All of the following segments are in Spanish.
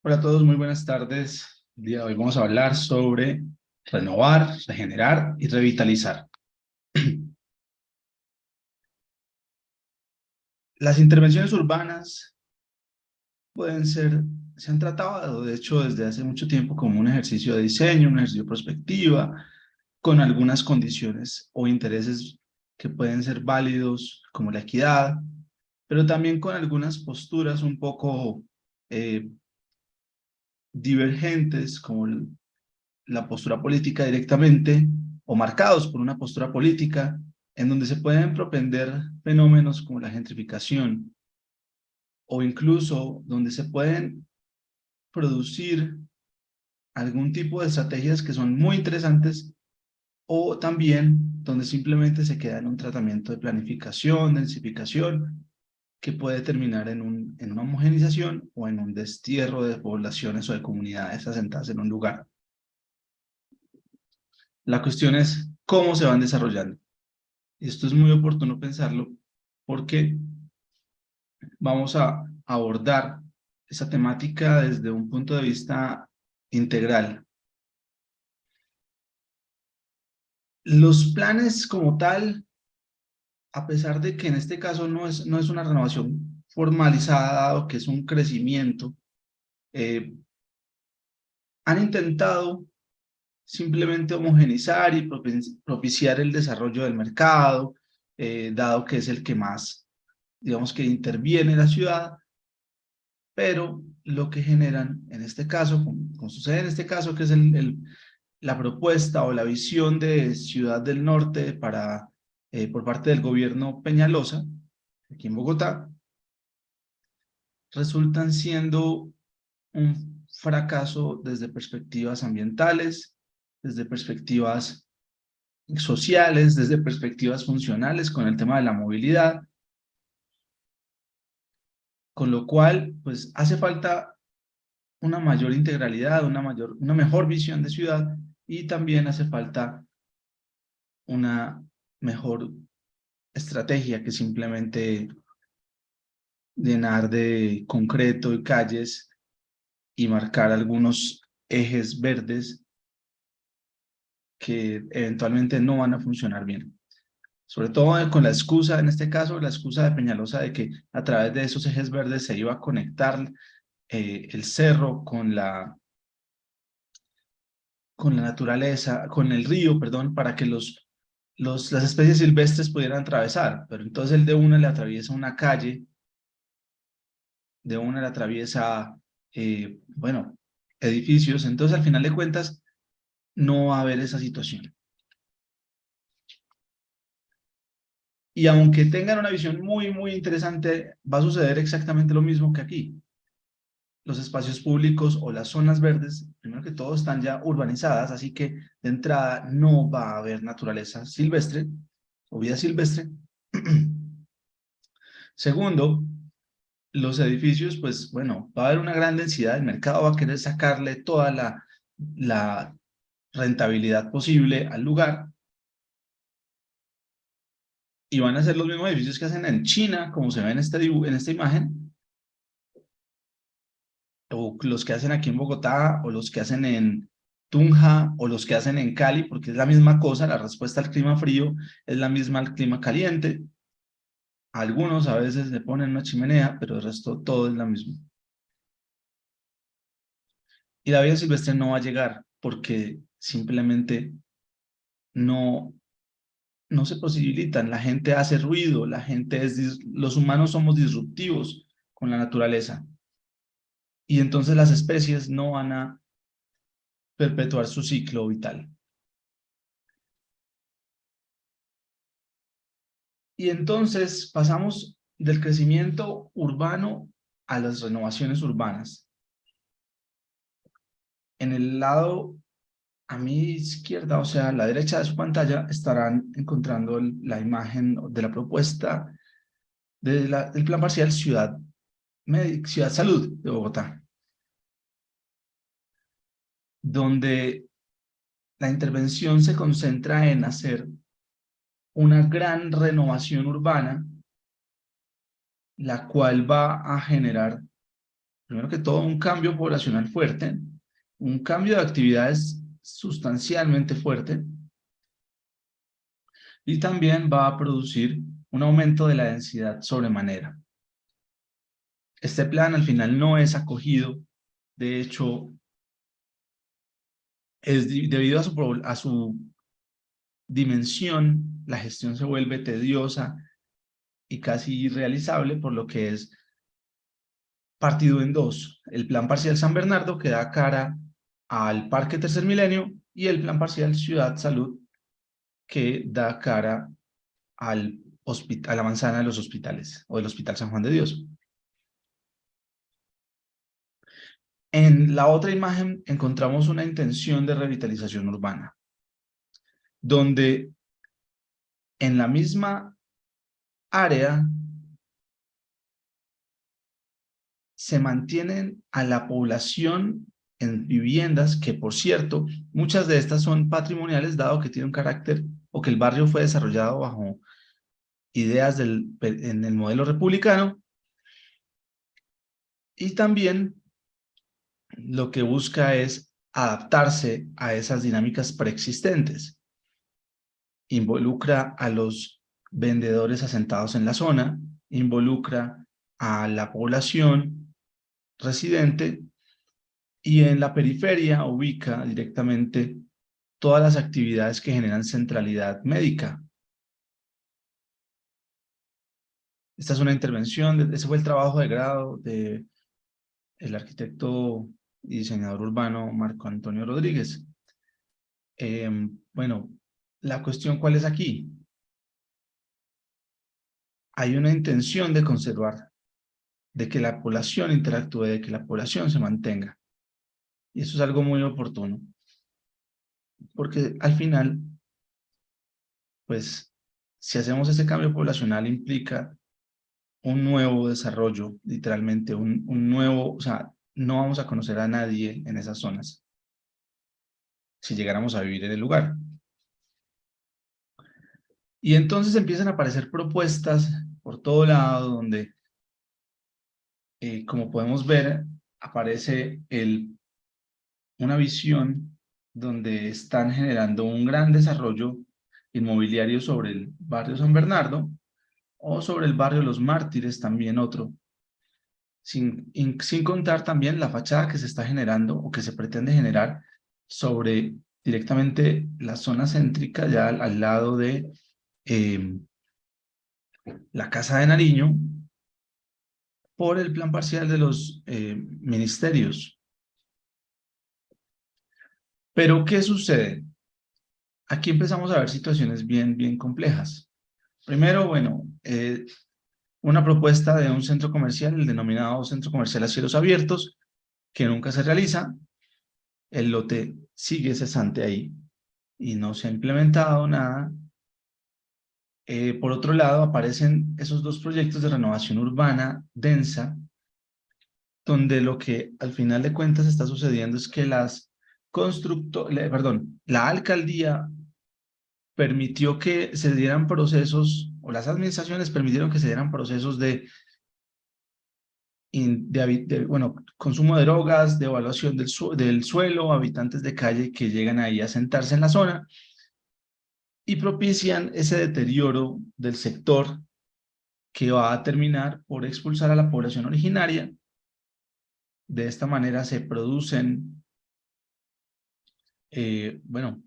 Hola a todos, muy buenas tardes. El día de hoy vamos a hablar sobre renovar, regenerar y revitalizar. Las intervenciones urbanas se han tratado, de hecho, desde hace mucho tiempo como un ejercicio de diseño, un ejercicio de prospectiva, con algunas condiciones o intereses que pueden ser válidos, como la equidad, pero también con algunas posturas un poco eh, divergentes, como la postura política directamente o marcados por una postura política en donde se pueden propender fenómenos como la gentrificación o incluso donde se pueden producir algún tipo de estrategias que son muy interesantes o también donde simplemente se queda en un tratamiento de planificación, densificación, que puede terminar en una homogenización o en un destierro de poblaciones o de comunidades asentadas en un lugar. La cuestión es cómo se van desarrollando. Esto es muy oportuno pensarlo porque vamos a abordar esa temática desde un punto de vista integral. Los planes como tal, a pesar de que en este caso no es una renovación formalizada, dado que es un crecimiento, eh, han intentado simplemente homogenizar y propiciar el desarrollo del mercado, dado que es el que más, digamos que interviene en la ciudad, pero lo que generan en este caso, como sucede en este caso, que es la propuesta o la visión de Ciudad del Norte por parte del gobierno Peñalosa, aquí en Bogotá, resultan siendo un fracaso desde perspectivas ambientales, desde perspectivas sociales, desde perspectivas funcionales con el tema de la movilidad, con lo cual, pues hace falta una mayor integralidad, una mejor visión de ciudad y también hace falta una mejor estrategia que simplemente llenar de concreto y calles y marcar algunos ejes verdes que eventualmente no van a funcionar bien. Sobre todo con la excusa, en este caso, la excusa de Peñalosa de que a través de esos ejes verdes se iba a conectar el cerro con la naturaleza, con el río, perdón, para que las especies silvestres pudieran atravesar, pero entonces el de una le atraviesa una calle, de una le atraviesa, bueno, edificios, entonces al final de cuentas no va a haber esa situación. Y aunque tengan una visión muy interesante, va a suceder exactamente lo mismo que aquí. Los espacios públicos o las zonas verdes, primero que todo, están ya urbanizadas, así que de entrada no va a haber naturaleza silvestre o vida silvestre. Segundo, los edificios, pues bueno, va a haber una gran densidad, el mercado va a querer sacarle toda la rentabilidad posible al lugar y van a ser los mismos edificios que hacen en China, como se ve en esta imagen, o los que hacen aquí en Bogotá, o los que hacen en Tunja, o los que hacen en Cali, porque es la misma cosa, la respuesta al clima frío es la misma al clima caliente. Algunos a veces le ponen una chimenea, pero el resto todo es la misma. Y la vida silvestre no va a llegar porque simplemente no, no se posibilitan. La gente hace ruido, los humanos somos disruptivos con la naturaleza. Y entonces las especies no van a perpetuar su ciclo vital. Y entonces pasamos del crecimiento urbano a las renovaciones urbanas. En el lado a mi izquierda, o sea, a la derecha de su pantalla, estarán encontrando la imagen de la propuesta del Plan Parcial Ciudad Salud de Bogotá, donde la intervención se concentra en hacer una gran renovación urbana, la cual va a generar primero que todo, un cambio poblacional fuerte, un cambio de actividades sustancialmente fuerte, y también va a producir un aumento de la densidad sobremanera. Este plan al final no es acogido, de hecho, debido a su dimensión, la gestión se vuelve tediosa y casi irrealizable, por lo que es partido en dos. El plan parcial San Bernardo, que da cara al Parque Tercer Milenio, y el plan parcial Ciudad Salud, que da cara a la manzana de los hospitales, o del Hospital San Juan de Dios. En la otra imagen encontramos una intención de revitalización urbana, donde en la misma área se mantienen a la población en viviendas que, por cierto, muchas de estas son patrimoniales, dado que tiene un carácter, o que el barrio fue desarrollado bajo ideas en el modelo republicano, y también lo que busca es adaptarse a esas dinámicas preexistentes. Involucra a los vendedores asentados en la zona, involucra a la población residente, y en la periferia ubica directamente todas las actividades que generan centralidad médica. Esta es una intervención, ese fue el trabajo de grado del arquitecto y diseñador urbano Marco Antonio Rodríguez. Bueno, la cuestión, ¿cuál es aquí? Hay una intención de conservar, de que la población interactúe, de que la población se mantenga. Y eso es algo muy oportuno, porque al final, pues, si hacemos ese cambio poblacional implica un nuevo desarrollo, literalmente, un nuevo, o sea, no vamos a conocer a nadie en esas zonas, si llegáramos a vivir en el lugar. Y entonces empiezan a aparecer propuestas por todo lado, donde, como podemos ver, aparece una visión donde están generando un gran desarrollo inmobiliario sobre el barrio San Bernardo, o sobre el barrio Los Mártires, también otro, sin contar también la fachada que se está generando o que se pretende generar sobre directamente la zona céntrica, ya al lado de la Casa de Nariño, por el plan parcial de los ministerios. Pero, ¿qué sucede? Aquí empezamos a ver situaciones bien complejas. Primero, bueno, una propuesta de un centro comercial, el denominado Centro Comercial a Cielos Abiertos, que nunca se realiza. El lote sigue cesante ahí y no se ha implementado nada. Por otro lado, aparecen esos dos proyectos de renovación urbana densa, donde lo que al final de cuentas está sucediendo es que la alcaldía permitió que se dieran procesos, o las administraciones permitieron que se dieran procesos bueno, consumo de drogas, de evaluación del suelo, habitantes de calle que llegan ahí a sentarse en la zona y propician ese deterioro del sector, que va a terminar por expulsar a la población originaria. De esta manera se producen, bueno,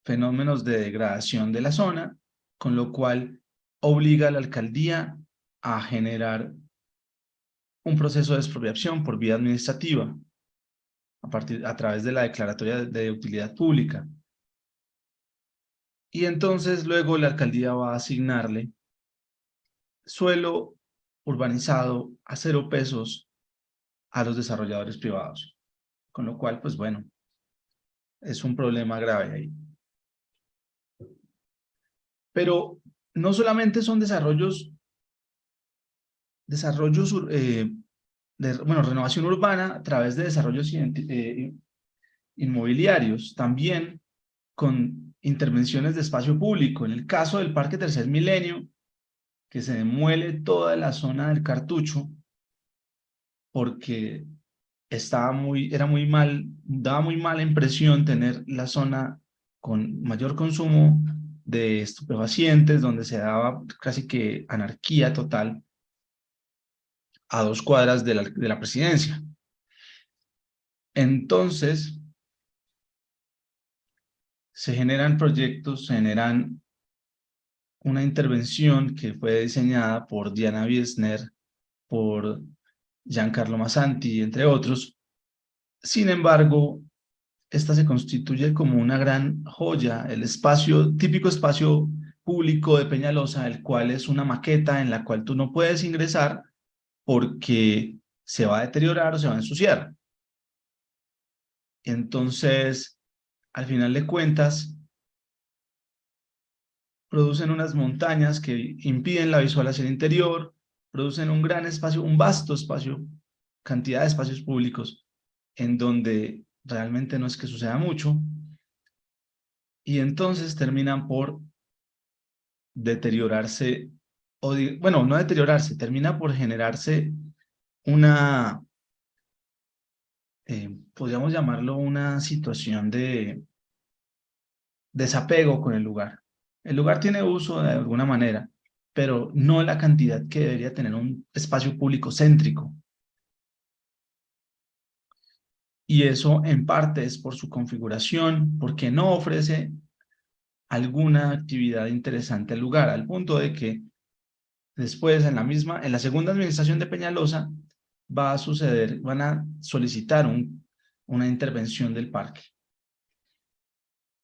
fenómenos de degradación de la zona, con lo cual obliga a la alcaldía a generar un proceso de expropiación por vía administrativa, a través de la declaratoria de utilidad pública. Y entonces luego la alcaldía va a asignarle suelo urbanizado a 0 pesos a los desarrolladores privados. Con lo cual, pues bueno, es un problema grave ahí. Pero no solamente son desarrollos bueno, renovación urbana a través de desarrollos inmobiliarios, también con intervenciones de espacio público. En el caso del Parque Tercer Milenio, que se demuele toda la zona del Cartucho porque daba muy mala impresión tener la zona con mayor consumo de estupefacientes, donde se daba casi que anarquía total a 2 cuadras de la presidencia. Entonces, se generan proyectos, se generan una intervención que fue diseñada por Diana Wiesner, por Giancarlo Massanti, entre otros. Sin embargo, esta se constituye como una gran joya, el típico espacio público de Peñalosa, el cual es una maqueta en la cual tú no puedes ingresar porque se va a deteriorar o se va a ensuciar. Entonces, al final de cuentas, producen unas montañas que impiden la visual hacia el interior, producen un gran espacio, un vasto espacio, cantidad de espacios públicos en donde realmente no es que suceda mucho, y entonces terminan por deteriorarse, bueno, no deteriorarse, termina por generarse una, podríamos llamarlo una situación de desapego con el lugar. El lugar tiene uso de alguna manera, pero no la cantidad que debería tener un espacio público céntrico. Y eso en parte es por su configuración, porque no ofrece alguna actividad interesante al lugar, al punto de que después en la segunda administración de Peñalosa va a suceder, van a solicitar una intervención del parque.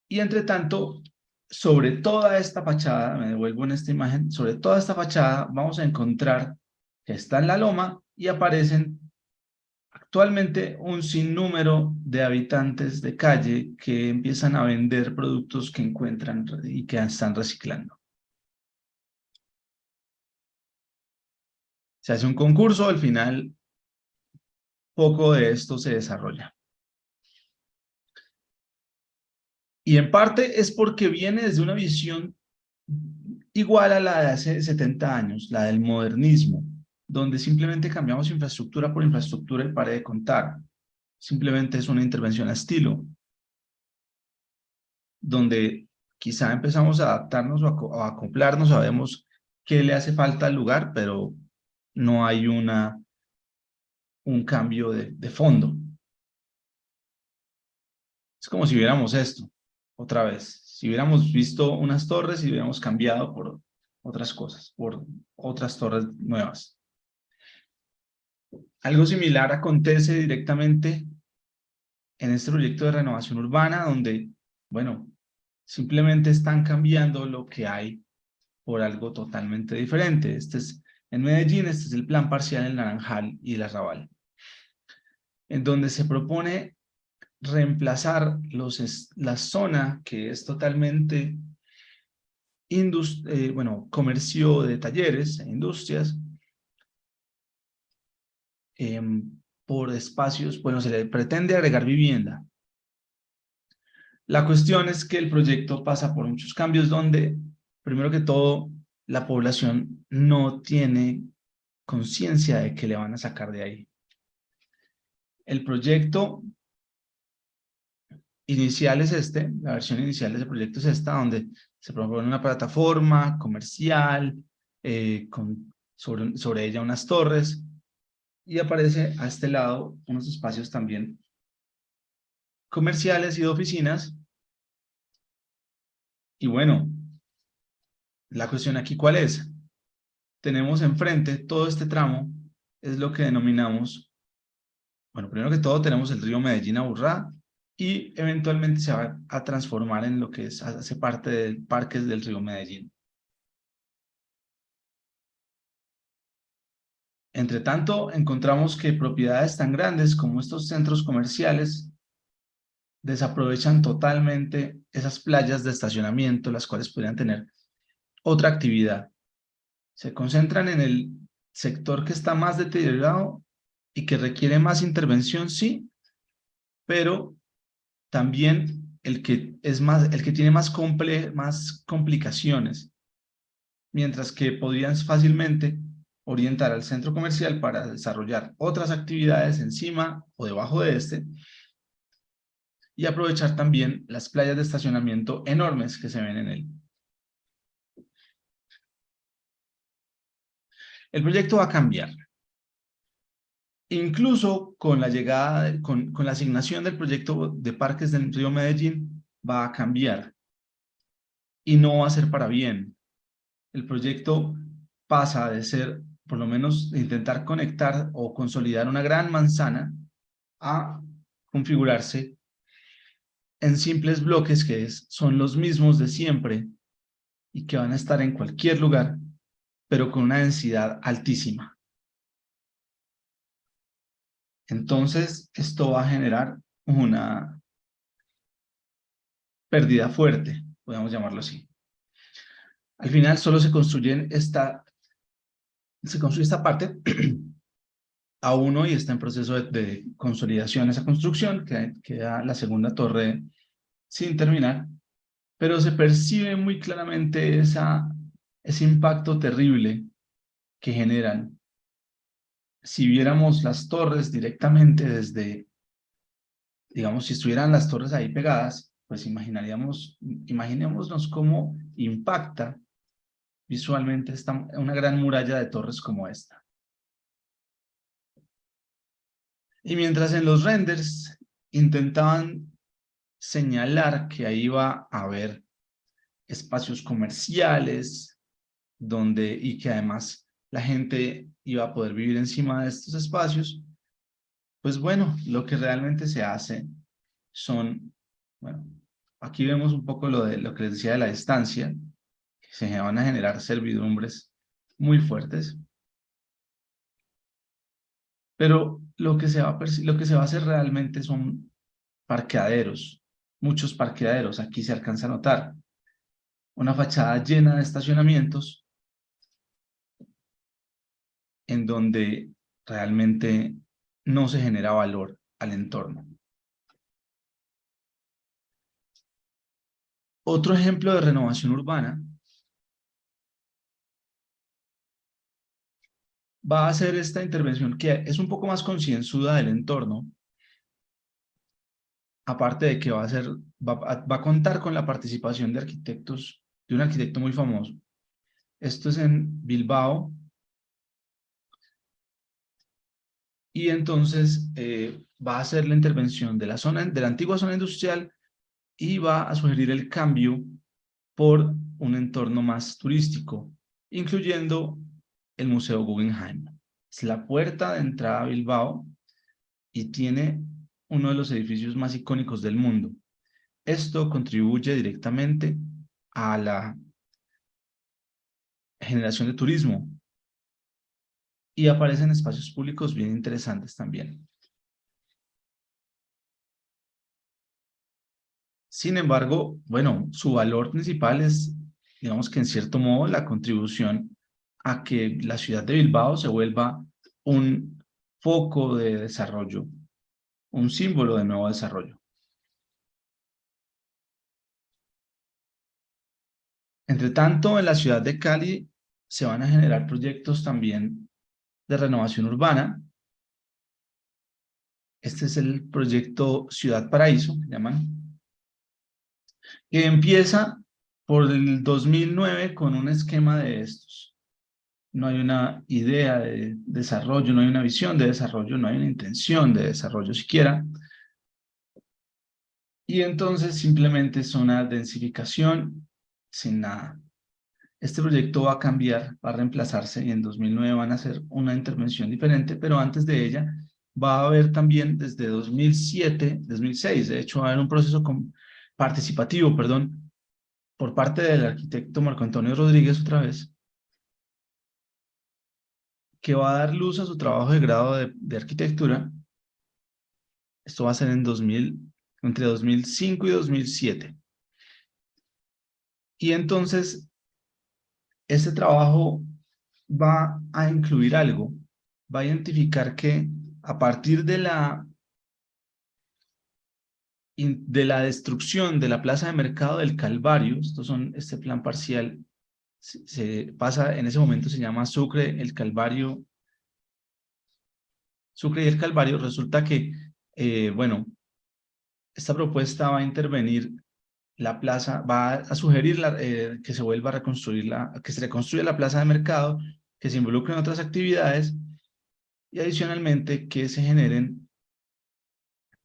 Y entre tanto, sobre toda esta fachada, me devuelvo en esta imagen, sobre toda esta fachada vamos a encontrar que está en la loma y aparecen actualmente un sinnúmero de habitantes de calle que empiezan a vender productos que encuentran y que están reciclando. Se hace un concurso, al final poco de esto se desarrolla. Y en parte es porque viene desde una visión igual a la de hace 70 años, la del modernismo, donde simplemente cambiamos infraestructura por infraestructura y pare de contar. Simplemente es una intervención a estilo, donde quizá empezamos a adaptarnos o a acoplarnos, sabemos qué le hace falta al lugar, pero no hay un cambio de fondo. Es como si viéramos esto, otra vez. Si hubiéramos visto unas torres y hubiéramos cambiado por otras cosas, por otras torres nuevas. Algo similar acontece directamente en este proyecto de renovación urbana, donde, bueno, simplemente están cambiando lo que hay por algo totalmente diferente. En Medellín, este es el plan parcial El Naranjal y el Arrabal, en donde se propone reemplazar la zona que es totalmente comercio de talleres e industrias, por espacios, bueno, se le pretende agregar vivienda. La cuestión es que el proyecto pasa por muchos cambios donde, primero que todo, la población no tiene conciencia de que le van a sacar de ahí. El proyecto inicial es la versión inicial de ese proyecto es esta, donde se propone una plataforma comercial, sobre ella unas torres, y aparece a este lado unos espacios también comerciales y de oficinas. Y bueno, la cuestión aquí ¿cuál es? Tenemos enfrente todo este tramo, es lo que denominamos, bueno, primero que todo tenemos el río Medellín-Aburrá, y eventualmente se va a transformar en lo que hace parte del parque del río Medellín. Entre tanto, encontramos que propiedades tan grandes como estos centros comerciales desaprovechan totalmente esas playas de estacionamiento, las cuales podrían tener otra actividad. Se concentran en el sector que está más deteriorado y que requiere más intervención, sí, pero también el que tiene más complicaciones, mientras que podrían fácilmente orientar al centro comercial para desarrollar otras actividades encima o debajo de este y aprovechar también las playas de estacionamiento enormes que se ven en él. El proyecto va a cambiar. Incluso con la llegada, con la asignación del proyecto de parques del Río Medellín, va a cambiar y no va a ser para bien. El proyecto pasa de ser, por lo menos, de intentar conectar o consolidar una gran manzana a configurarse en simples bloques que son los mismos de siempre y que van a estar en cualquier lugar, pero con una densidad altísima. Entonces, esto va a generar una pérdida fuerte, podemos llamarlo así. Al final solo se construye esta parte A1 y está en proceso de consolidación esa construcción, que queda la segunda torre sin terminar, pero se percibe muy claramente ese impacto terrible que generan. Si viéramos las torres directamente desde, digamos, si estuvieran las torres ahí pegadas, pues imaginémonos cómo impacta visualmente una gran muralla de torres como esta. Y mientras en los renders intentaban señalar que ahí iba a haber espacios comerciales y que además la gente iba a poder vivir encima de estos espacios, pues bueno, lo que realmente se hace bueno, aquí vemos un poco lo que les decía de la distancia, que se van a generar servidumbres muy fuertes, pero lo que se va a hacer realmente son parqueaderos, muchos parqueaderos. Aquí se alcanza a notar una fachada llena de estacionamientos en donde realmente no se genera valor al entorno. Otro ejemplo de renovación urbana va a ser esta intervención que es un poco más concienzuda del entorno, aparte de que va a contar con la participación de arquitectos, de un arquitecto muy famoso. Esto es en Bilbao, y entonces va a hacer la intervención de la antigua zona industrial y va a sugerir el cambio por un entorno más turístico, incluyendo el Museo Guggenheim. Es la puerta de entrada a Bilbao y tiene uno de los edificios más icónicos del mundo. Esto contribuye directamente a la generación de turismo y aparecen espacios públicos bien interesantes también. Sin embargo, bueno, su valor principal es, digamos que en cierto modo, la contribución a que la ciudad de Bilbao se vuelva un foco de desarrollo, un símbolo de nuevo desarrollo. Entre tanto, en la ciudad de Cali se van a generar proyectos también de renovación urbana. Este es el proyecto Ciudad Paraíso, que llaman, que empieza por el 2009 con un esquema de estos. No hay una idea de desarrollo, no hay una visión de desarrollo, no hay una intención de desarrollo siquiera. Y entonces simplemente es una densificación sin nada. Este proyecto va a cambiar, va a reemplazarse y en 2009 van a hacer una intervención diferente, pero antes de ella va a haber también desde 2007, 2006, de hecho va a haber un proceso participativo, perdón, por parte del arquitecto Marco Antonio Rodríguez otra vez, que va a dar luz a su trabajo de grado de arquitectura. Esto va a ser entre 2005 y 2007. Y entonces, este trabajo va a incluir algo, va a identificar que a partir de la destrucción de la plaza de mercado del Calvario, este plan parcial se pasa, en ese momento se llama Sucre, el Calvario, Sucre y el Calvario. Resulta que, bueno, esta propuesta va a intervenir la plaza, va a sugerir que se vuelva a reconstruir que se reconstruya la plaza de mercado, que se involucre en otras actividades y adicionalmente que se generen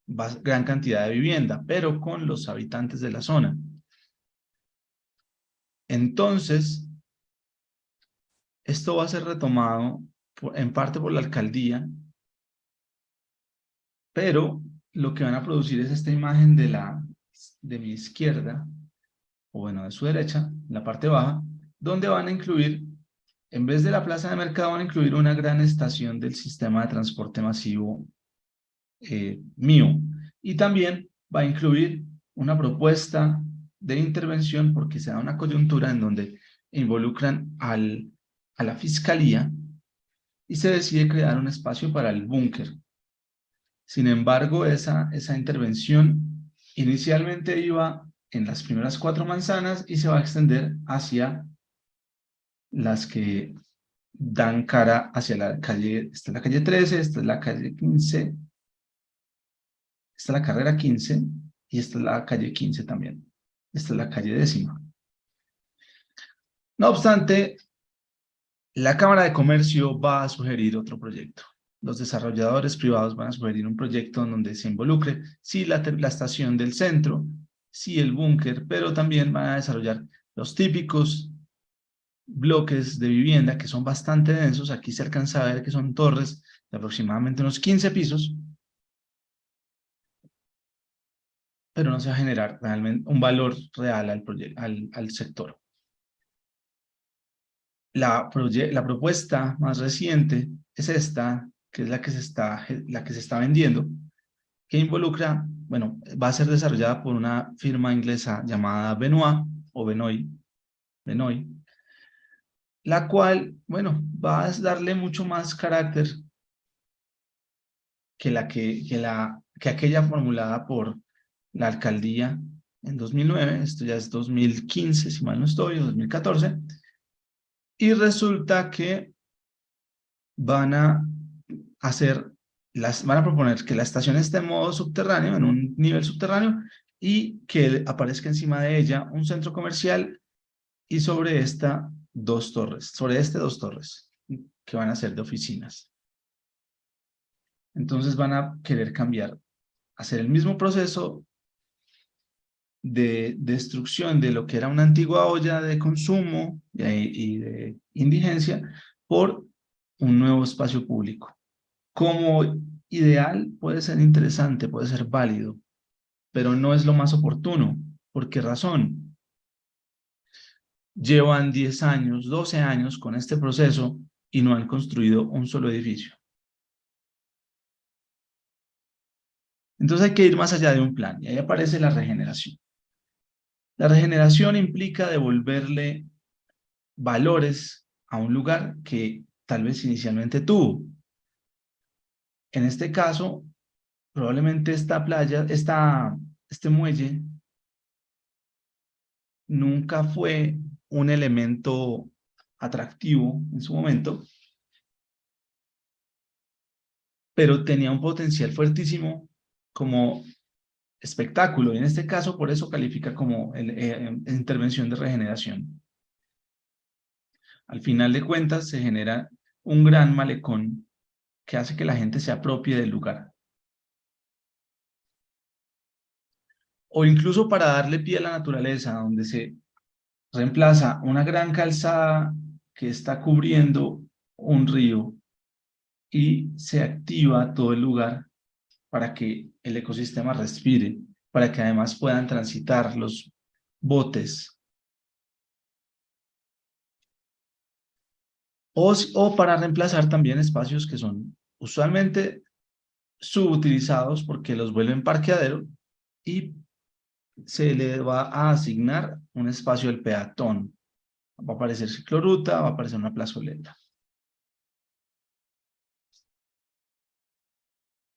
gran cantidad de vivienda, pero con los habitantes de la zona. Entonces, esto va a ser retomado en parte por la alcaldía, pero lo que van a producir es esta imagen de mi izquierda, o bueno, de su derecha, en la parte baja, donde van a incluir, en vez de la plaza de mercado, van a incluir una gran estación del sistema de transporte masivo mío. Y también va a incluir una propuesta de intervención porque se da una coyuntura en donde involucran a la fiscalía y se decide crear un espacio para el búnker. Sin embargo, esa intervención inicialmente iba en las primeras 4 manzanas y se va a extender hacia las que dan cara hacia la calle. Esta es la calle 13, esta es la calle 15, esta es la carrera 15 y esta es la calle 15 también. Esta es la calle 10ª. No obstante, la Cámara de Comercio va a sugerir otro proyecto. Los desarrolladores privados van a sugerir un proyecto en donde se involucre, sí, la estación del centro, sí, el búnker, pero también van a desarrollar los típicos bloques de vivienda que son bastante densos. Aquí se alcanza a ver que son torres de aproximadamente unos 15 pisos, pero no se va a generar realmente un valor real al sector. La propuesta más reciente es esta, que es la que se está vendiendo, que involucra, bueno, va a ser desarrollada por una firma inglesa llamada Benoit, o Benoit, la cual, bueno, va a darle mucho más carácter que aquella formulada por la alcaldía en 2009, esto ya es 2015, si mal no estoy, o 2014, y resulta que van a van a proponer que la estación esté en modo subterráneo, en un nivel subterráneo, y que aparezca encima de ella un centro comercial y sobre esta 2 torres, que van a ser de oficinas. Entonces van a querer cambiar, hacer el mismo proceso de destrucción de lo que era una antigua olla de consumo y de indigencia por un nuevo espacio público. Como ideal puede ser interesante, puede ser válido, pero no es lo más oportuno. ¿Por qué razón? Llevan 10 años, 12 años con este proceso y no han construido un solo edificio. Entonces hay que ir más allá de un plan, y ahí aparece la regeneración. La regeneración implica devolverle valores a un lugar que tal vez inicialmente tuvo. En este caso, probablemente esta playa, este muelle, nunca fue un elemento atractivo en su momento, pero tenía un potencial fuertísimo como espectáculo, y en este caso por eso califica como intervención de regeneración. Al final de cuentas se genera un gran malecón que hace que la gente se apropie del lugar. O incluso para darle pie a la naturaleza, donde se reemplaza una gran calzada que está cubriendo un río y se activa todo el lugar para que el ecosistema respire, para que además puedan transitar los botes, o para reemplazar también espacios que son usualmente subutilizados porque los vuelven parqueadero y se le va a asignar un espacio al peatón. Va a aparecer ciclorruta, va a aparecer una plazoleta.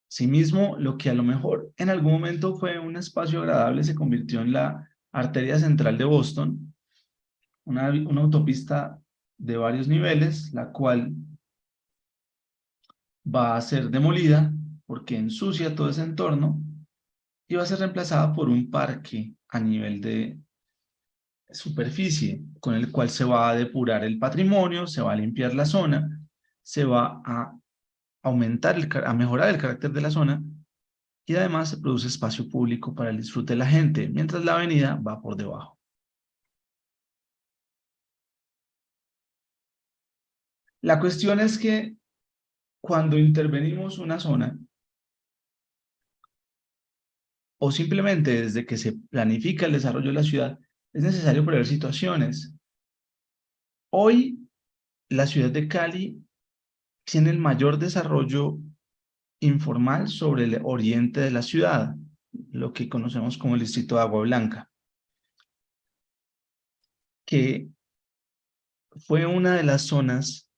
Asimismo, lo que a lo mejor en algún momento fue un espacio agradable se convirtió en la arteria central de Boston, una autopista de varios niveles, la cual va a ser demolida porque ensucia todo ese entorno y va a ser reemplazada por un parque a nivel de superficie, con el cual se va a depurar el patrimonio, se va a limpiar la zona, se va a aumentar, a mejorar el carácter de la zona y además se produce espacio público para el disfrute de la gente, mientras la avenida va por debajo. La cuestión es que cuando intervenimos una zona, o simplemente desde que se planifica el desarrollo de la ciudad, es necesario prever situaciones. Hoy, la ciudad de Cali tiene el mayor desarrollo informal sobre el oriente de la ciudad, lo que conocemos como el distrito de Agua Blanca, que fue una de las zonas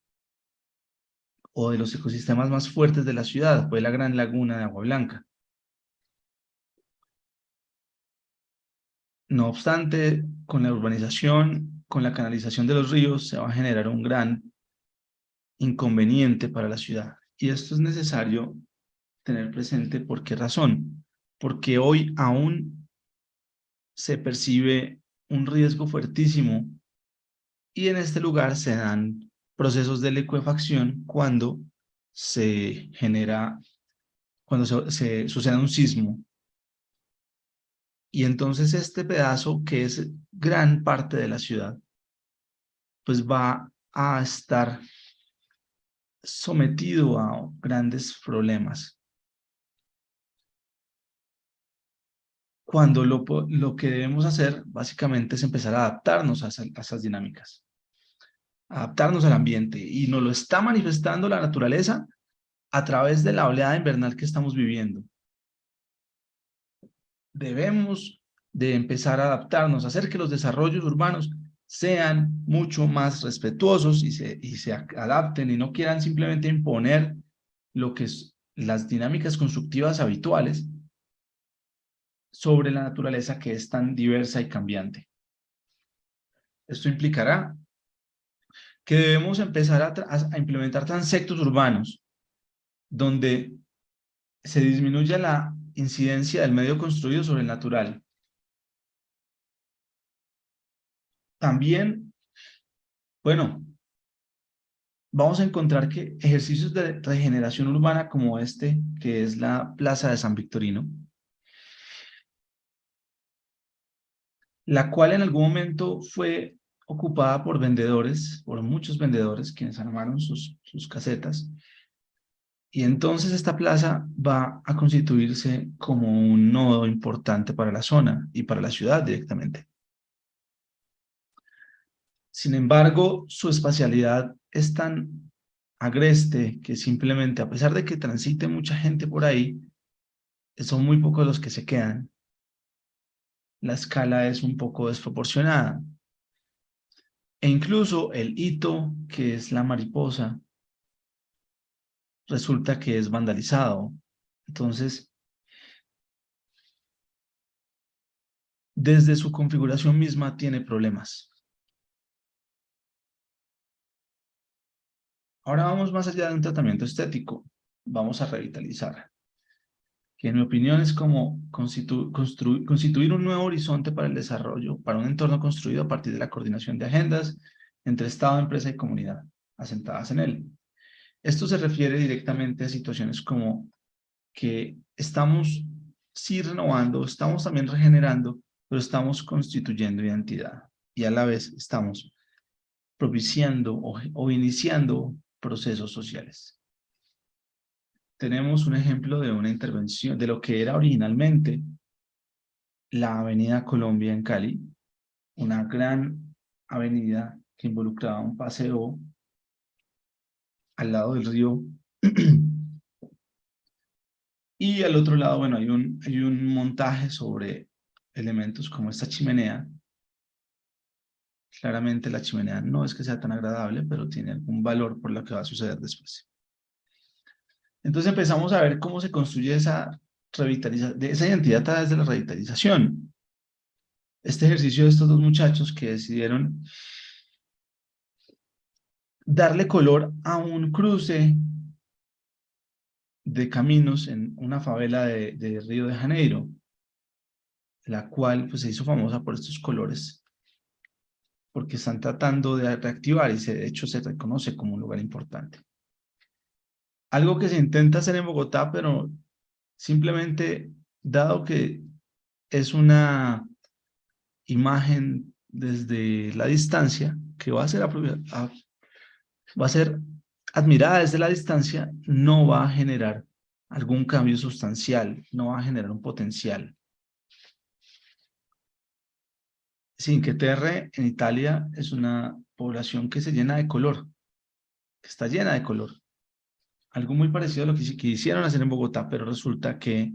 o de los ecosistemas más fuertes de la ciudad, fue la Gran Laguna de Agua Blanca. No obstante, con la urbanización, con la canalización de los ríos, se va a generar un gran inconveniente para la ciudad. Y esto es necesario tener presente. ¿Por qué razón? Porque hoy aún se percibe un riesgo fuertísimo y en este lugar se dan procesos de licuefacción cuando se genera, cuando se sucede un sismo. Y entonces este pedazo, que es gran parte de la ciudad, pues va a estar sometido a grandes problemas. Cuando lo que debemos hacer básicamente es empezar a adaptarnos a esas dinámicas, adaptarnos al ambiente, y nos lo está manifestando la naturaleza a través de la oleada invernal que estamos viviendo. Debemos de empezar a adaptarnos, a hacer que los desarrollos urbanos sean mucho más respetuosos y se adapten y no quieran simplemente imponer lo que es las dinámicas constructivas habituales sobre la naturaleza, que es tan diversa y cambiante. Esto implicará que debemos empezar a implementar transectos urbanos donde se disminuya la incidencia del medio construido sobre el natural. También, bueno, vamos a encontrar que ejercicios de regeneración urbana como este, que es la Plaza de San Victorino, la cual en algún momento fue ocupada por vendedores, por muchos vendedores, quienes armaron sus casetas, y entonces esta plaza va a constituirse como un nodo importante para la zona y para la ciudad directamente. Sin embargo, su espacialidad es tan agreste que simplemente, a pesar de que transite mucha gente por ahí, son muy pocos los que se quedan. La escala es un poco desproporcionada. E incluso el hito, que es la mariposa, resulta que es vandalizado. Entonces, desde su configuración misma tiene problemas. Ahora vamos más allá de un tratamiento estético. Vamos a revitalizar, que en mi opinión es como constituir un nuevo horizonte para el desarrollo, para un entorno construido a partir de la coordinación de agendas entre Estado, empresa y comunidad, asentadas en él. Esto se refiere directamente a situaciones como que estamos sí renovando, estamos también regenerando, pero estamos constituyendo identidad y a la vez estamos propiciando o iniciando procesos sociales. Tenemos un ejemplo de una intervención de lo que era originalmente la Avenida Colombia en Cali, una gran avenida que involucraba un paseo al lado del río y al otro lado, bueno, hay un montaje sobre elementos como esta chimenea. Claramente la chimenea no es que sea tan agradable, pero tiene algún valor por lo que va a suceder después. Entonces empezamos a ver cómo se construye esa esa identidad a través de la revitalización. Este ejercicio de estos dos muchachos que decidieron darle color a un cruce de caminos en una favela de Río de Janeiro, la cual pues, se hizo famosa por estos colores, porque están tratando de reactivar y de hecho se reconoce como un lugar importante. Algo que se intenta hacer en Bogotá, pero simplemente, dado que es una imagen desde la distancia, que va a ser, va a ser admirada desde la distancia, no va a generar algún cambio sustancial, no va a generar un potencial. Cinque Terre en Italia es una población que se llena de color, que está llena de color. Algo muy parecido a lo que quisieron hacer en Bogotá, pero resulta que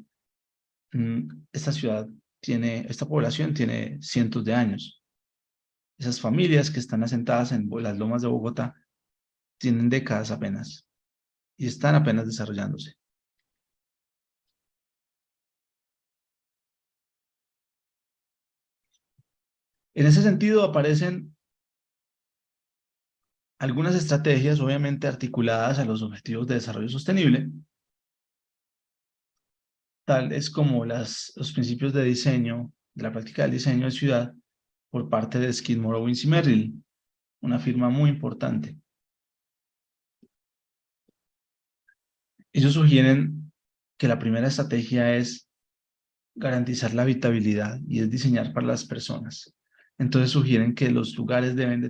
esta ciudad tiene, esta población tiene cientos de años. Esas familias que están asentadas en las lomas de Bogotá tienen décadas apenas y están apenas desarrollándose. En ese sentido aparecen algunas estrategias, obviamente articuladas a los objetivos de desarrollo sostenible, tales como los principios de diseño, de la práctica del diseño de ciudad por parte de Skidmore, Owings y Merrill, una firma muy importante. Ellos sugieren que la primera estrategia es garantizar la habitabilidad y es diseñar para las personas. Entonces sugieren que los lugares deben de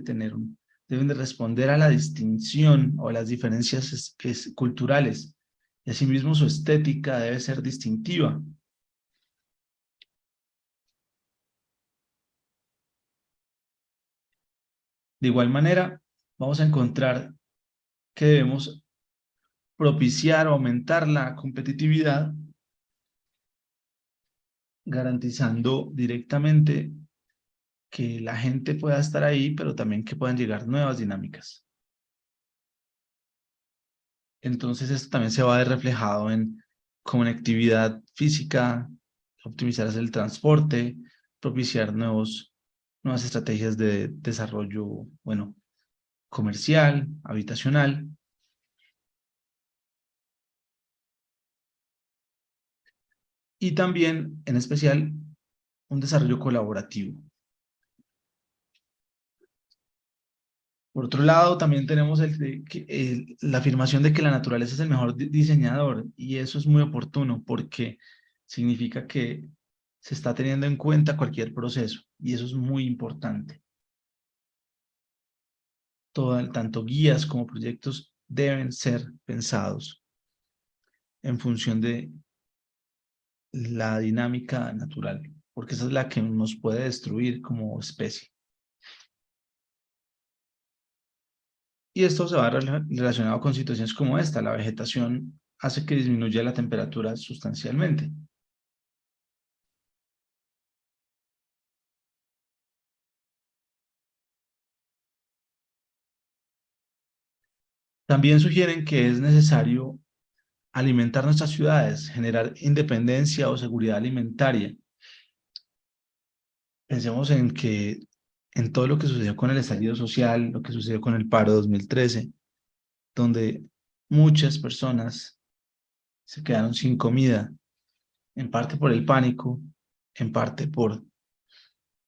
deben de responder a la distinción o a las diferencias culturales y asimismo su estética debe ser distintiva. De igual manera, vamos a encontrar que debemos propiciar o aumentar la competitividad garantizando directamente que la gente pueda estar ahí, pero también que puedan llegar nuevas dinámicas. Entonces esto también se va a ver reflejado en conectividad física, optimizar el transporte, propiciar nuevas estrategias de desarrollo, bueno, comercial, habitacional, y también, en especial, un desarrollo colaborativo. Por otro lado, también tenemos la afirmación de que la naturaleza es el mejor diseñador, y eso es muy oportuno porque significa que se está teniendo en cuenta cualquier proceso, y eso es muy importante. Tanto guías como proyectos deben ser pensados en función de la dinámica natural, porque esa es la que nos puede destruir como especie. Y esto se va relacionado con situaciones como esta. La vegetación hace que disminuya la temperatura sustancialmente. También sugieren que es necesario alimentar nuestras ciudades, generar independencia o seguridad alimentaria. Pensemos en que en todo lo que sucedió con el estallido social, lo que sucedió con el paro de 2013, donde muchas personas se quedaron sin comida, en parte por el pánico, en parte por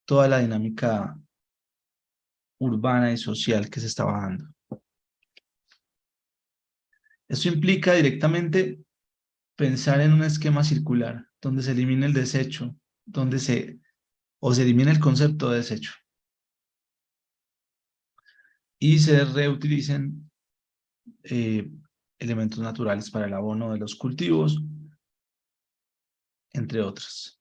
toda la dinámica urbana y social que se estaba dando. Esto implica directamente pensar en un esquema circular, donde se elimine el desecho, o se elimine el concepto de desecho, y se reutilicen eh, elementos naturales para el abono de los cultivos, entre otros.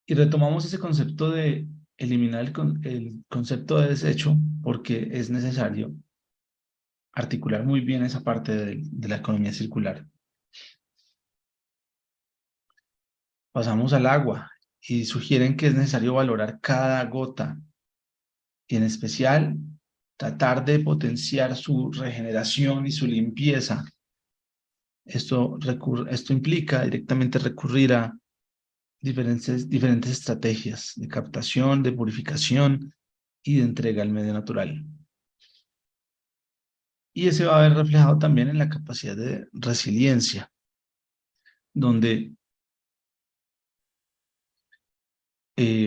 Y retomamos ese concepto de eliminar el concepto de desecho porque es necesario articular muy bien esa parte de la economía circular. Pasamos al agua y sugieren que es necesario valorar cada gota y en especial tratar de potenciar su regeneración y su limpieza. Esto implica directamente recurrir a diferentes estrategias de captación, de purificación y de entrega al medio natural. Y ese va a ver reflejado también en la capacidad de resiliencia, donde,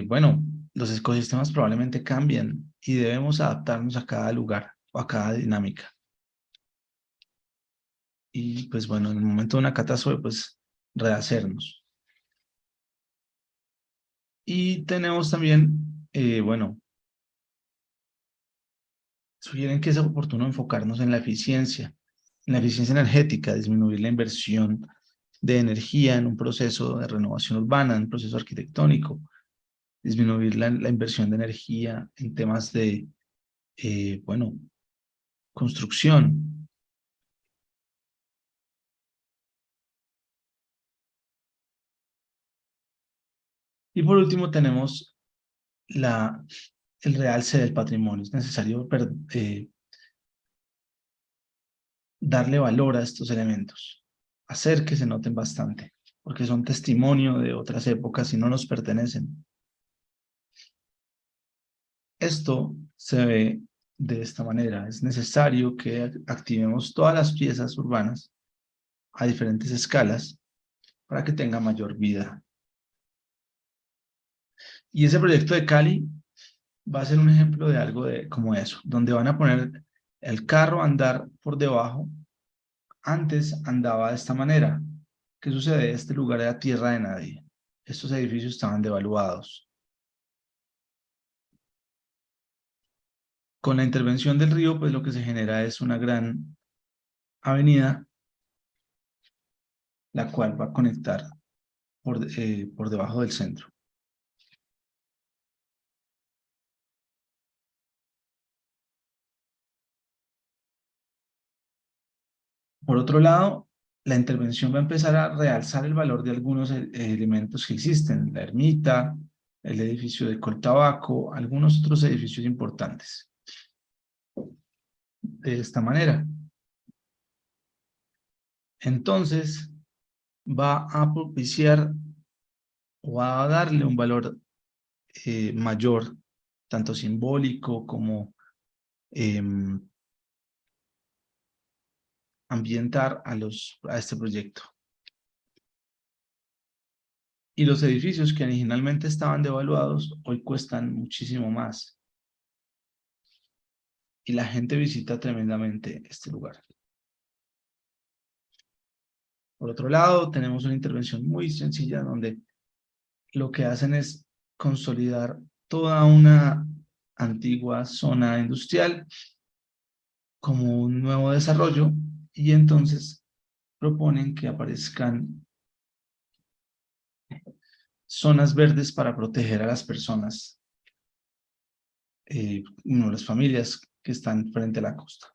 bueno, los ecosistemas probablemente cambian y debemos adaptarnos a cada lugar o a cada dinámica. Y pues bueno, en el momento de una catástrofe, pues rehacernos. Y tenemos también, bueno, sugieren que es oportuno enfocarnos en la eficiencia energética, disminuir la inversión de energía en un proceso de renovación urbana, en un proceso arquitectónico, disminuir la inversión de energía en temas de, bueno, construcción. Y por último tenemos el realce del patrimonio. Es necesario darle valor a estos elementos, hacer que se noten bastante, porque son testimonio de otras épocas y no nos pertenecen. Esto se ve de esta manera. Es necesario que activemos todas las piezas urbanas a diferentes escalas para que tenga mayor vida. Y ese proyecto de Cali va a ser un ejemplo de algo como eso, donde van a poner el carro a andar por debajo. Antes andaba de esta manera. ¿Qué sucede? Este lugar era tierra de nadie. Estos edificios estaban devaluados. Con la intervención del río, pues lo que se genera es una gran avenida, la cual va a conectar por debajo del centro. Por otro lado, la intervención va a empezar a realzar el valor de algunos elementos que existen, la ermita, el edificio de Coltabaco, algunos otros edificios importantes. De esta manera. Entonces, va a propiciar o va a darle un valor mayor, tanto simbólico como eh, ambiental a este proyecto. Y los edificios que originalmente estaban devaluados, hoy cuestan muchísimo más. Y la gente visita tremendamente este lugar. Por otro lado, tenemos una intervención muy sencilla donde lo que hacen es consolidar toda una antigua zona industrial como un nuevo desarrollo y entonces proponen que aparezcan zonas verdes para proteger a las personas, las familias que están frente a la costa.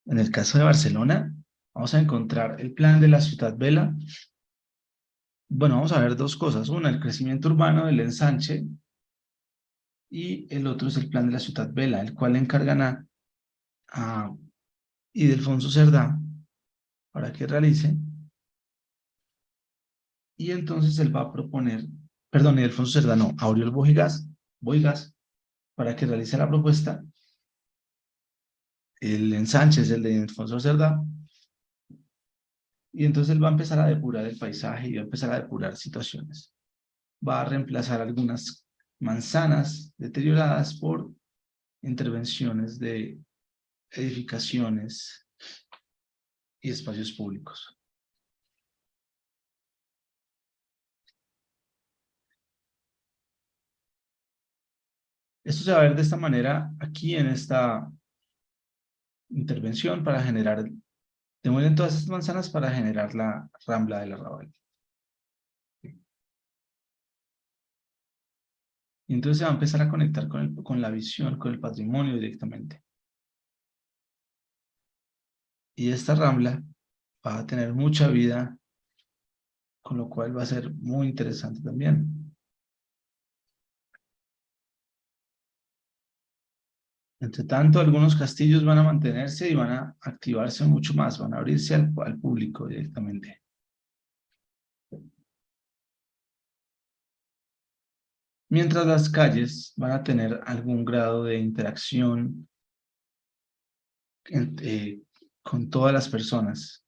En el caso de Barcelona, vamos a encontrar el plan de la Ciutat Vella. Bueno, vamos a ver dos cosas. Una, el crecimiento urbano del ensanche, y el otro es el plan de la Ciutat Vella, el cual le encargan a Ildefonso Cerdá para que realice. Y entonces él va a proponer, perdón, Ildefonso Cerdá no, a Oriol Bohigas, para que realice la propuesta. El ensanche es el de Ildefonso Cerdá. Y entonces él va a empezar a depurar el paisaje y va a empezar a depurar situaciones. Va a reemplazar algunas manzanas deterioradas por intervenciones de edificaciones y espacios públicos. Esto se va a ver de esta manera aquí en esta intervención para generar, demuelen todas estas manzanas para generar la rambla del arrabal. Y entonces se va a empezar a conectar con la visión, con el patrimonio directamente. Y esta rambla va a tener mucha vida, con lo cual va a ser muy interesante también. Entre tanto, algunos castillos van a mantenerse y van a activarse mucho más, van a abrirse al público directamente. Mientras las calles van a tener algún grado de interacción con todas las personas.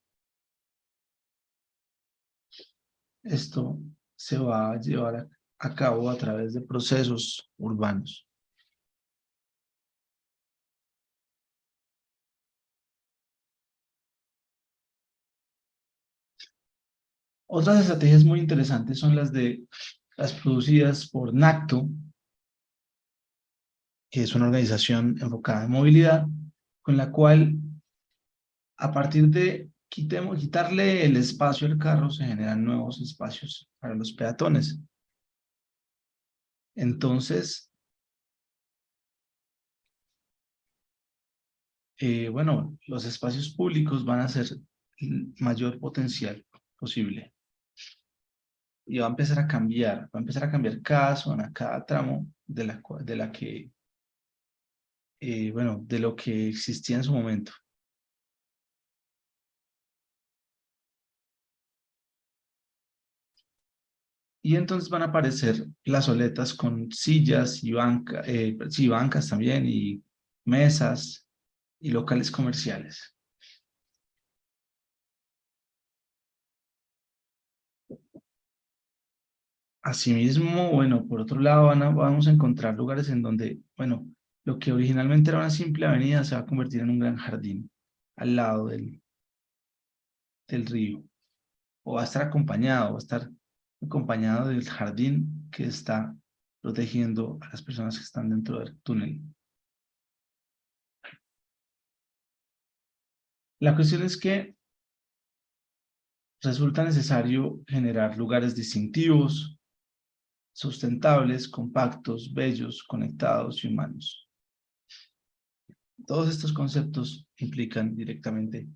Esto se va a llevar a cabo a través de procesos urbanos. Otras estrategias muy interesantes son las producidas por NACTO, que es una organización enfocada en movilidad, con la cual, a partir de quitarle el espacio al carro, se generan nuevos espacios para los peatones. Entonces, bueno, los espacios públicos van a ser el mayor potencial posible. Y va a empezar a cambiar, cada zona, cada tramo bueno, de lo que existía en su momento. Y entonces van a aparecer plazoletas con sillas y sí, bancas también, y mesas y locales comerciales. Asimismo, bueno, por otro lado vamos a encontrar lugares en donde, bueno, lo que originalmente era una simple avenida se va a convertir en un gran jardín al lado del río. O va a estar acompañado del jardín que está protegiendo a las personas que están dentro del túnel. La cuestión es que resulta necesario generar lugares distintivos, sustentables, compactos, bellos, conectados y humanos. Todos estos conceptos implican directamente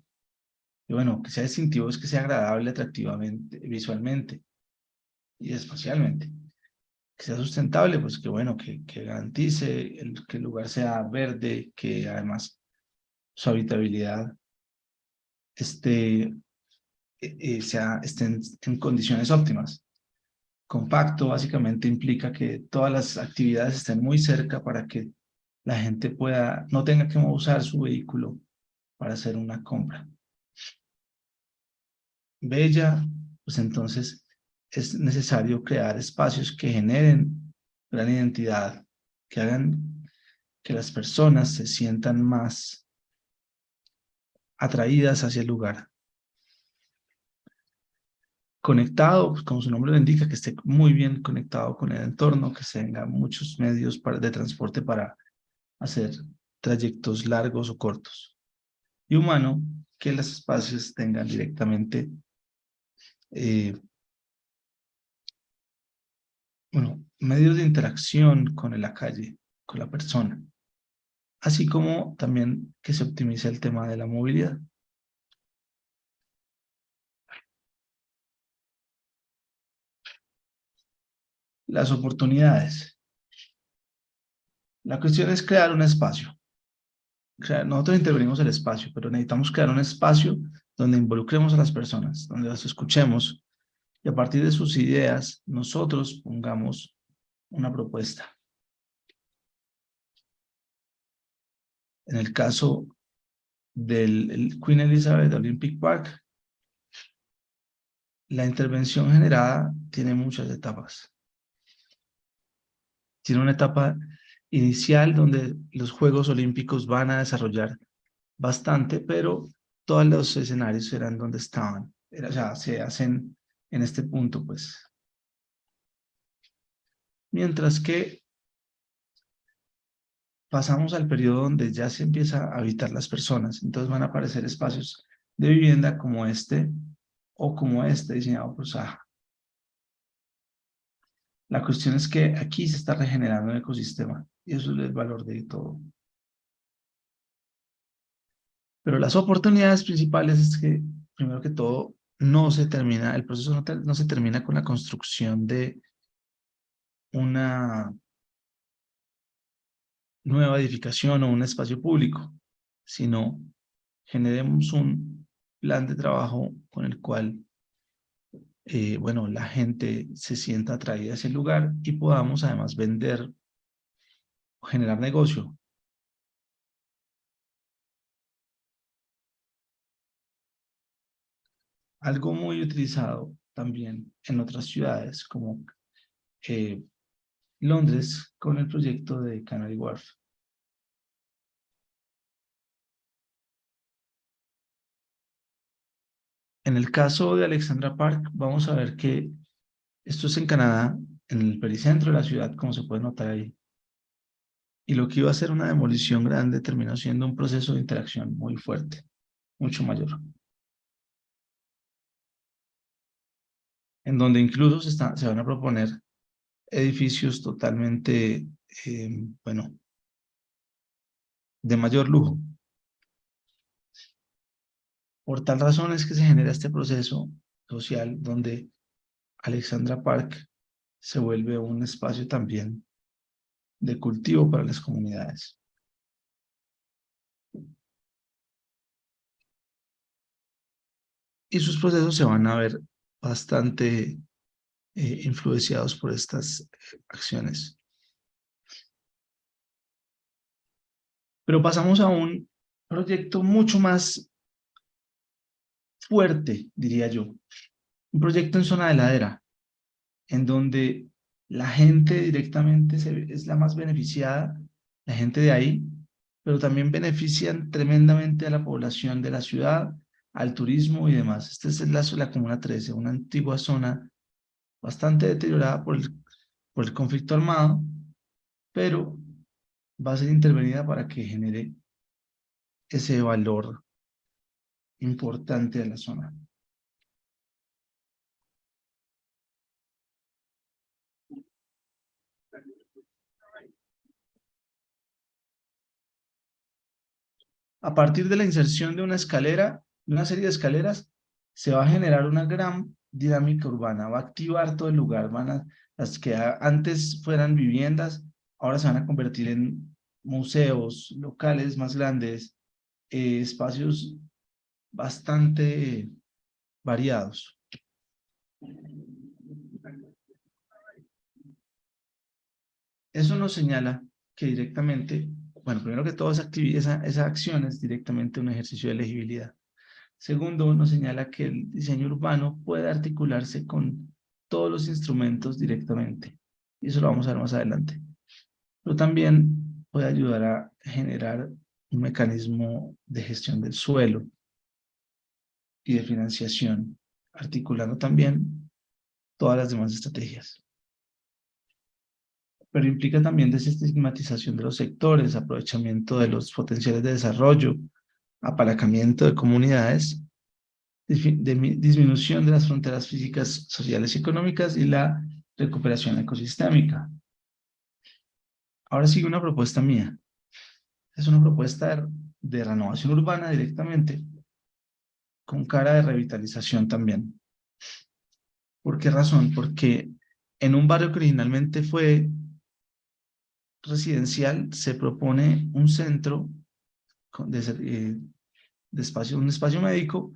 que, bueno, que sea distintivo es que sea agradable atractivamente, visualmente y espacialmente. Que sea sustentable, pues que bueno, que garantice que el lugar sea verde, que además su habitabilidad esté en condiciones óptimas. Compacto básicamente implica que todas las actividades estén muy cerca para que la gente no tenga que usar su vehículo para hacer una compra. Bella, pues entonces es necesario crear espacios que generen gran identidad, que hagan que las personas se sientan más atraídas hacia el lugar. Conectado, pues como su nombre lo indica, que esté muy bien conectado con el entorno, que tenga muchos medios de transporte para hacer trayectos largos o cortos. Y humano, que los espacios tengan directamente, eh, bueno, medios de interacción con la calle, con la persona, así como también que se optimice el tema de la movilidad. Las oportunidades. La cuestión es crear un espacio. Nosotros intervenimos el espacio, pero necesitamos crear un espacio donde involucremos a las personas, donde las escuchemos y a partir de sus ideas nosotros pongamos una propuesta. En el caso del Queen Elizabeth Olympic Park, la intervención generada tiene muchas etapas. Tiene una etapa inicial donde los Juegos Olímpicos van a desarrollar bastante, pero todos los escenarios eran donde estaban. O sea, se hacen en este punto, pues. Mientras que pasamos al periodo donde ya se empieza a habitar las personas, entonces van a aparecer espacios de vivienda como este o como este diseñado por Zaha. La cuestión es que aquí se está regenerando el ecosistema y eso es el valor de todo. Pero las oportunidades principales es que, primero que todo, el proceso no se termina con la construcción de una nueva edificación o un espacio público, sino generemos un plan de trabajo con el cual, bueno, la gente se sienta atraída a ese lugar y podamos además vender o generar negocio. Algo muy utilizado también en otras ciudades como eh, Londres con el proyecto de Canary Wharf. En el caso de Alexandra Park, vamos a ver que esto es en Canadá, en el pericentro de la ciudad, como se puede notar ahí. Y lo que iba a ser una demolición grande terminó siendo un proceso de interacción muy fuerte, mucho mayor, en donde incluso se van a proponer edificios totalmente, bueno, de mayor lujo. Por tal razón es que se genera este proceso social donde Alexandra Park se vuelve un espacio también de cultivo para las comunidades. Y sus procesos se van a ver bastante influenciados por estas acciones. Pero pasamos a un proyecto mucho más fuerte, diría yo. Un proyecto en zona de ladera, en donde la gente directamente es la más beneficiada, la gente de ahí, pero también benefician tremendamente a la población de la ciudad, al turismo y demás. Esta es la Comuna 13, una antigua zona bastante deteriorada por el conflicto armado, pero va a ser intervenida para que genere ese valor importante de la zona. A partir de la inserción de una escalera, de una serie de escaleras, se va a generar una gran dinámica urbana, va a activar todo el lugar, las que antes fueran viviendas, ahora se van a convertir en museos, locales más grandes, espacios bastante variados. Eso nos señala que directamente, bueno, primero que todo, esa acción es directamente un ejercicio de legibilidad. Segundo, nos señala que el diseño urbano puede articularse con todos los instrumentos directamente. Y eso lo vamos a ver más adelante. Pero también puede ayudar a generar un mecanismo de gestión del suelo y de financiación, articulando también todas las demás estrategias. Pero implica también desestigmatización de los sectores, aprovechamiento de los potenciales de desarrollo, apalancamiento de comunidades, disminución de las fronteras físicas, sociales y económicas y la recuperación ecosistémica. Ahora sigue una propuesta mía. Es una propuesta de renovación urbana directamente, con cara de revitalización también. ¿Por qué razón? Porque en un barrio que originalmente fue residencial, se propone un centro de espacio, un espacio médico,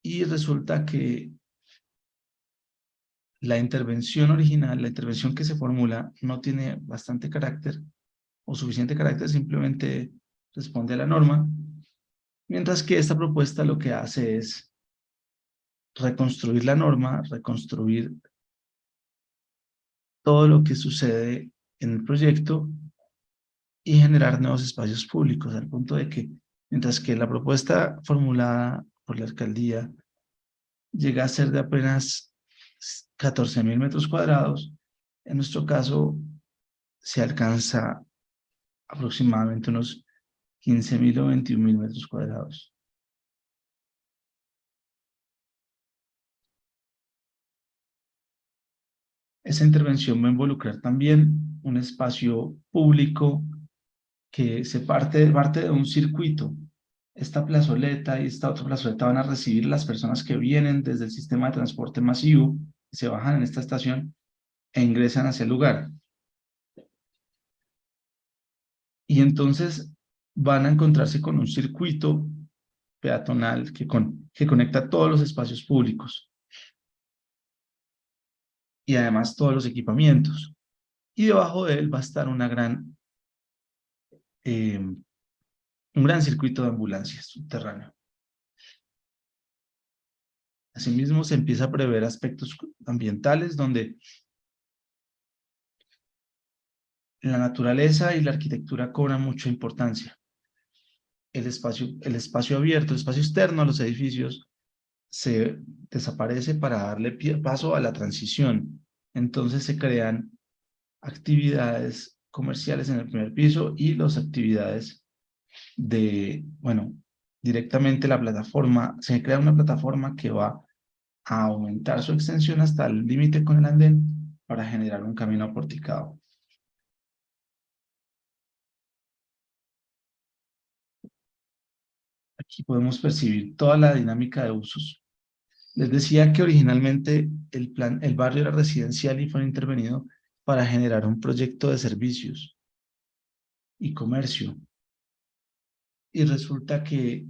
y resulta que la intervención original, la intervención que se formula, no tiene bastante carácter o suficiente carácter, simplemente responde a la norma, mientras que esta propuesta lo que hace es reconstruir la norma, reconstruir todo lo que sucede en el proyecto y generar nuevos espacios públicos, al punto de que, mientras que la propuesta formulada por la alcaldía llega a ser de apenas 14.000 metros cuadrados, en nuestro caso se alcanza aproximadamente unos 15.000 o 21.000 metros cuadrados. Esa intervención va a involucrar también un espacio público que parte de un circuito. Esta plazoleta y esta otra plazoleta van a recibir las personas que vienen desde el sistema de transporte masivo, se bajan en esta estación e ingresan hacia el lugar. Y entonces van a encontrarse con un circuito peatonal que conecta todos los espacios públicos y además todos los equipamientos. Y debajo de él va a estar un gran circuito de ambulancias subterráneo. Asimismo, se empieza a prever aspectos ambientales donde la naturaleza y la arquitectura cobran mucha importancia. El espacio abierto, el espacio externo a los edificios se desaparece para darle paso a la transición. Entonces se crean actividades comerciales en el primer piso y las actividades bueno, directamente la plataforma, se crea una plataforma que va a aumentar su extensión hasta el límite con el andén para generar un camino aporticado. Aquí podemos percibir toda la dinámica de usos. Les decía que originalmente el barrio era residencial y fue intervenido para generar un proyecto de servicios y comercio. Y resulta que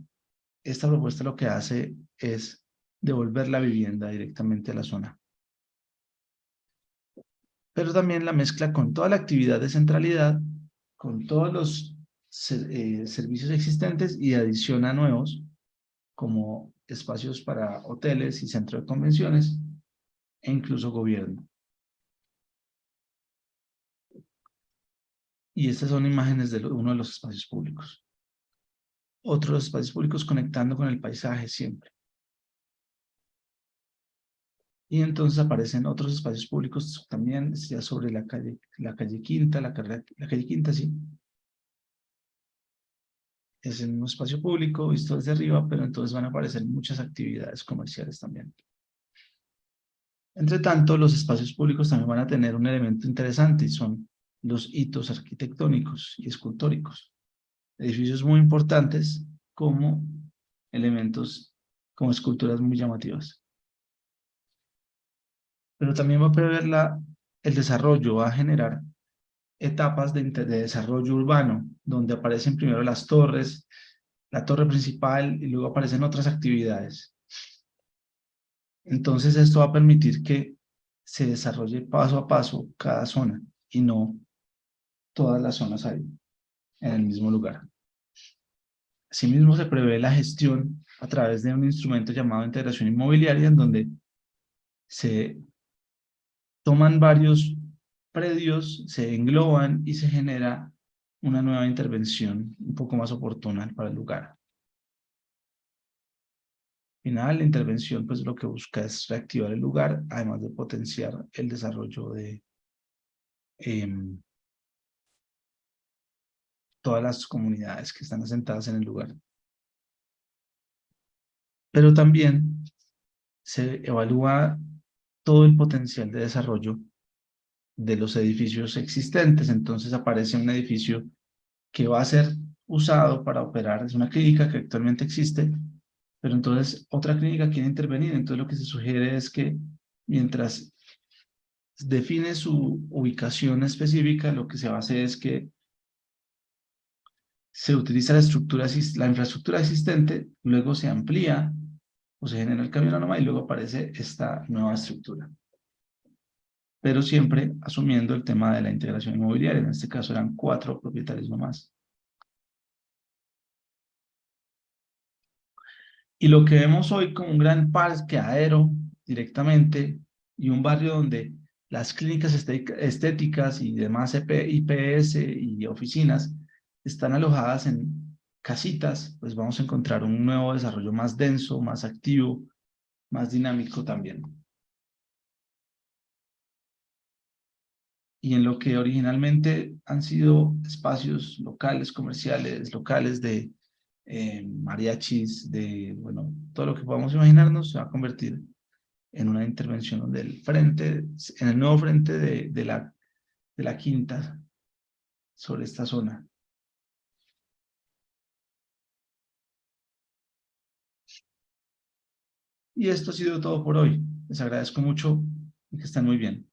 esta propuesta lo que hace es devolver la vivienda directamente a la zona. Pero también la mezcla con toda la actividad de centralidad, con todos los servicios existentes y adiciona nuevos, como espacios para hoteles y centros de convenciones, e incluso gobierno. Y estas son imágenes de uno de los espacios públicos. Otros espacios públicos conectando con el paisaje siempre. Y entonces aparecen otros espacios públicos también, ya sobre la calle Quinta, la calle Quinta, sí. Es en un espacio público visto desde arriba, pero entonces van a aparecer muchas actividades comerciales también. Entre tanto, los espacios públicos también van a tener un elemento interesante y son los hitos arquitectónicos y escultóricos. Edificios muy importantes como elementos, como esculturas muy llamativas. Pero también va a prever el desarrollo, va a generar etapas de desarrollo urbano, donde aparecen primero las torres, la torre principal y luego aparecen otras actividades. Entonces esto va a permitir que se desarrolle paso a paso cada zona y no todas las zonas ahí en el mismo lugar. Asimismo se prevé la gestión a través de un instrumento llamado integración inmobiliaria en donde se toman varios predios, se engloban y se genera una nueva intervención un poco más oportuna para el lugar. Al final, la intervención pues lo que busca es reactivar el lugar, además de potenciar el desarrollo de todas las comunidades que están asentadas en el lugar. Pero también se evalúa todo el potencial de desarrollo de los edificios existentes. Entonces aparece un edificio que va a ser usado para operar, es una clínica que actualmente existe, pero entonces otra clínica quiere intervenir. Entonces lo que se sugiere es que mientras define su ubicación específica, lo que se va a hacer es que se utiliza la infraestructura existente, luego se amplía o se genera el cambio de y luego aparece esta nueva estructura. Pero siempre asumiendo el tema de la integración inmobiliaria. En este caso eran 4 propietarios nomás. Y lo que vemos hoy como un gran parqueadero directamente y un barrio donde las clínicas estéticas y demás IPS y oficinas están alojadas en casitas, pues vamos a encontrar un nuevo desarrollo más denso, más activo, más dinámico también. Y en lo que originalmente han sido espacios locales, comerciales, locales de mariachis, de, bueno, todo lo que podamos imaginarnos, se va a convertir en una intervención donde en el nuevo frente de la Quinta, sobre esta zona. Y esto ha sido todo por hoy. Les agradezco mucho y que estén muy bien.